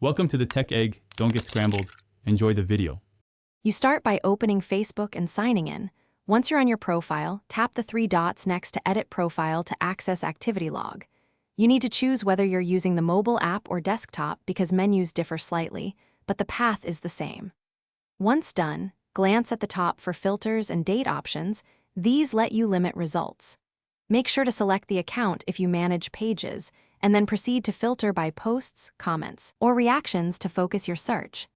Welcome to the Tech Egg. Don't get scrambled. Enjoy the video. You start by opening Facebook and signing in. Once you're on your profile, tap the three dots next to Edit Profile to access Activity Log. You need to choose whether you're using the mobile app or desktop because menus differ slightly, but the path is the same. Once done, glance at the top for filters and date options. These let you limit results. Make sure to select the account if you manage pages, and then proceed to filter by posts, comments, or reactions to focus your search.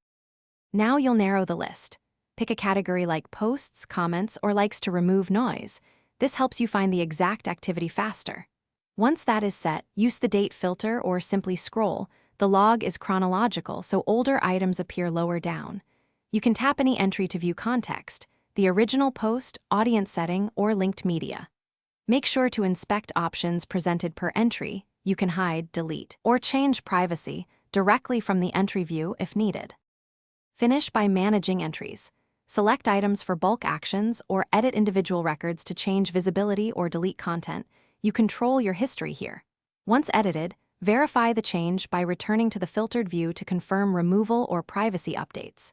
Now you'll narrow the list. Pick a category like posts, comments, or likes to remove noise. This helps you find the exact activity faster. Once that is set, use the date filter or simply scroll. The log is chronological, so older items appear lower down. You can tap any entry to view context, the original post, audience setting, or linked media. Make sure to inspect options presented per entry. You can hide, delete, or change privacy directly from the entry view if needed. Finish by managing entries. Select items for bulk actions or edit individual records to change visibility or delete content. You control your history here. Once edited, verify the change by returning to the filtered view to confirm removal or privacy updates.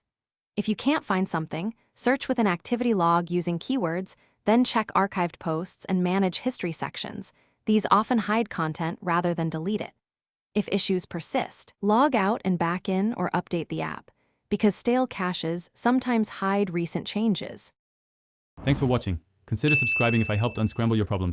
If you can't find something, search with an activity log using keywords, then check archived posts and manage history sections. These often hide content rather than delete it. If issues persist, log out and back in or update the app, because stale caches sometimes hide recent changes. Thanks for watching. Consider subscribing if I helped unscramble your problems.